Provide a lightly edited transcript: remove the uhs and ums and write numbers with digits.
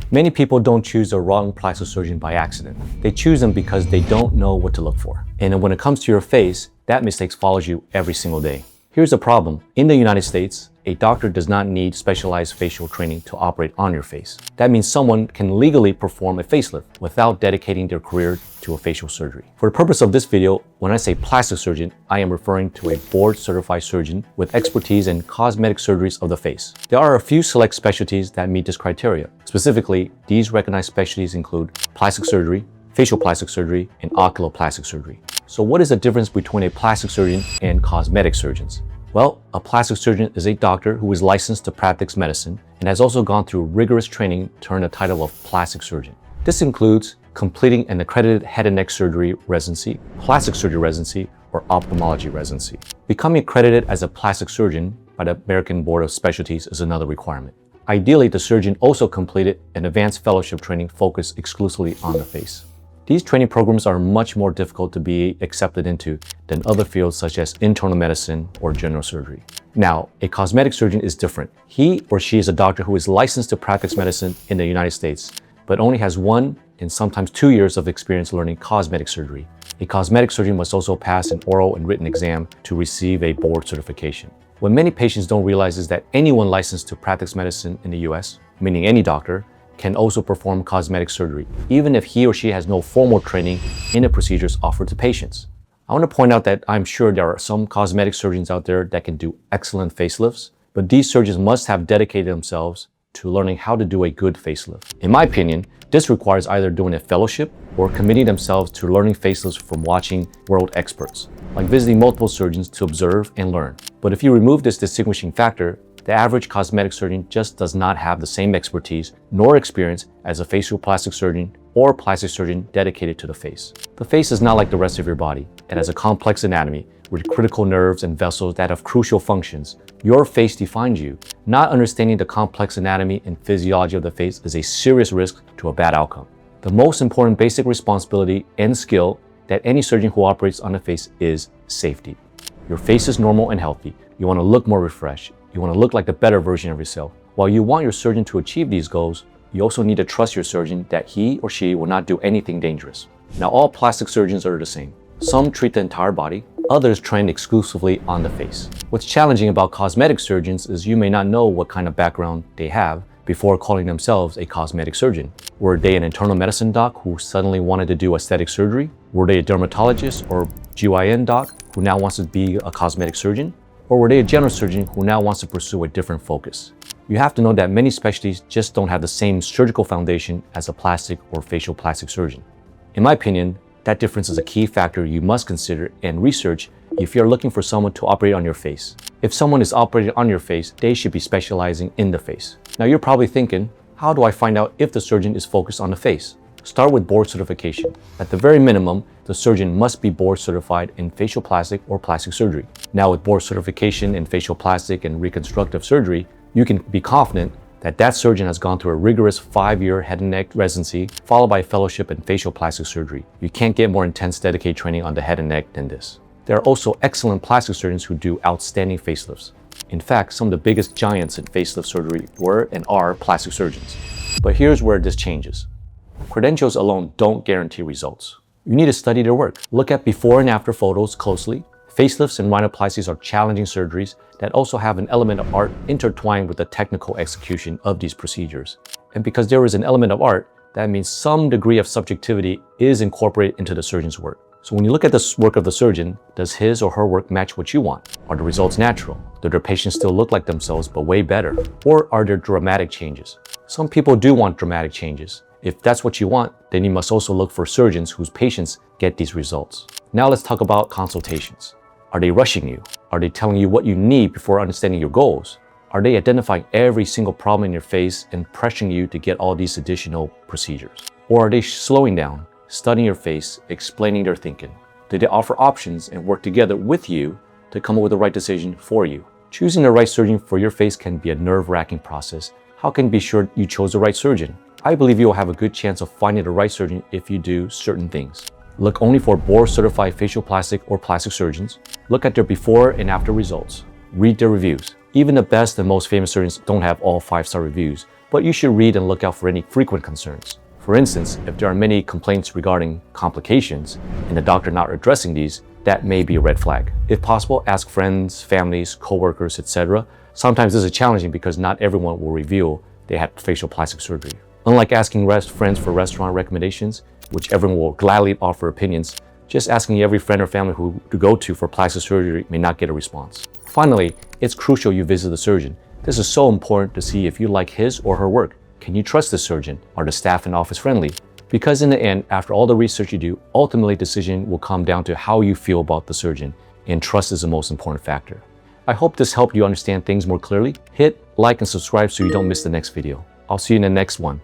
Many people don't choose the wrong plastic surgeon by accident. They choose them because they don't know what to look for. And when it comes to your face, that mistake follows you every single day. Here's the problem. In the United States, a doctor does not need specialized facial training to operate on your face. That means someone can legally perform a facelift without dedicating their career to a facial surgery. For the purpose of this video, when I say plastic surgeon, I am referring to a board-certified surgeon with expertise in cosmetic surgeries of the face. There are a few select specialties that meet this criteria. Specifically, these recognized specialties include plastic surgery, facial plastic surgery, and oculoplastic surgery. So what is the difference between a plastic surgeon and cosmetic surgeons? Well, a plastic surgeon is a doctor who is licensed to practice medicine and has also gone through rigorous training to earn the title of plastic surgeon. This includes completing an accredited head and neck surgery residency, plastic surgery residency, or ophthalmology residency. Becoming accredited as a plastic surgeon by the American Board of Specialties is another requirement. Ideally, the surgeon also completed an advanced fellowship training focused exclusively on the face. These training programs are much more difficult to be accepted into than other fields such as internal medicine or general surgery. Now, a cosmetic surgeon is different. He or she is a doctor who is licensed to practice medicine in the United States, but only has 1 and sometimes 2 years of experience learning cosmetic surgery. A cosmetic surgeon must also pass an oral and written exam to receive a board certification. What many patients don't realize is that anyone licensed to practice medicine in the US, meaning any doctor, can also perform cosmetic surgery, even if he or she has no formal training in the procedures offered to patients. I want to point out that I'm sure there are some cosmetic surgeons out there that can do excellent facelifts, but these surgeons must have dedicated themselves to learning how to do a good facelift. In my opinion, this requires either doing a fellowship or committing themselves to learning facelifts from watching world experts, like visiting multiple surgeons to observe and learn. But if you remove this distinguishing factor, the average cosmetic surgeon just does not have the same expertise nor experience as a facial plastic surgeon or plastic surgeon dedicated to the face. The face is not like the rest of your body. It has a complex anatomy with critical nerves and vessels that have crucial functions. Your face defines you. Not understanding the complex anatomy and physiology of the face is a serious risk to a bad outcome. The most important basic responsibility and skill that any surgeon who operates on the face is safety. Your face is normal and healthy. You want to look more refreshed. You want to look like the better version of yourself. While you want your surgeon to achieve these goals, you also need to trust your surgeon that he or she will not do anything dangerous. Now, all plastic surgeons are the same. Some treat the entire body, others train exclusively on the face. What's challenging about cosmetic surgeons is you may not know what kind of background they have before calling themselves a cosmetic surgeon. Were they an internal medicine doc who suddenly wanted to do aesthetic surgery? Were they a dermatologist or GYN doc who now wants to be a cosmetic surgeon? Or were they a general surgeon who now wants to pursue a different focus? You have to know that many specialties just don't have the same surgical foundation as a plastic or facial plastic surgeon. In my opinion, that difference is a key factor you must consider and research if you're looking for someone to operate on your face. If someone is operating on your face, they should be specializing in the face. Now you're probably thinking, how do I find out if the surgeon is focused on the face? Start with board certification. At the very minimum, the surgeon must be board certified in facial plastic or plastic surgery. Now with board certification in facial plastic and reconstructive surgery, you can be confident that that surgeon has gone through a rigorous 5-year head and neck residency, followed by a fellowship in facial plastic surgery. You can't get more intense dedicated training on the head and neck than this. There are also excellent plastic surgeons who do outstanding facelifts. In fact, some of the biggest giants in facelift surgery were and are plastic surgeons. But here's where this changes. Credentials alone don't guarantee results. You need to study their work. Look at before and after photos closely. Facelifts and rhinoplasties are challenging surgeries that also have an element of art intertwined with the technical execution of these procedures. And because there is an element of art, that means some degree of subjectivity is incorporated into the surgeon's work. So when you look at the work of the surgeon, does his or her work match what you want? Are the results natural? Do their patients still look like themselves but way better? Or are there dramatic changes? Some people do want dramatic changes. If that's what you want, then you must also look for surgeons whose patients get these results. Now let's talk about consultations. Are they rushing you? Are they telling you what you need before understanding your goals? Are they identifying every single problem in your face and pressuring you to get all these additional procedures? Or are they slowing down, studying your face, explaining their thinking? Do they offer options and work together with you to come up with the right decision for you? Choosing the right surgeon for your face can be a nerve-wracking process. How can you be sure you chose the right surgeon? I believe you will have a good chance of finding the right surgeon if you do certain things. Look only for board-certified facial plastic or plastic surgeons. Look at their before and after results. Read their reviews. Even the best and most famous surgeons don't have all 5-star reviews, but you should read and look out for any frequent concerns. For instance, if there are many complaints regarding complications and the doctor not addressing these, that may be a red flag. If possible, ask friends, families, coworkers, etc. Sometimes this is challenging because not everyone will reveal they had facial plastic surgery. Unlike asking friends for restaurant recommendations, which everyone will gladly offer opinions, just asking every friend or family who to go to for plastic surgery may not get a response. Finally, it's crucial you visit the surgeon. This is so important to see if you like his or her work. Can you trust the surgeon? Are the staff and office friendly? Because in the end, after all the research you do, ultimately decision will come down to how you feel about the surgeon, and trust is the most important factor. I hope this helped you understand things more clearly. Hit like and subscribe so you don't miss the next video. I'll see you in the next one.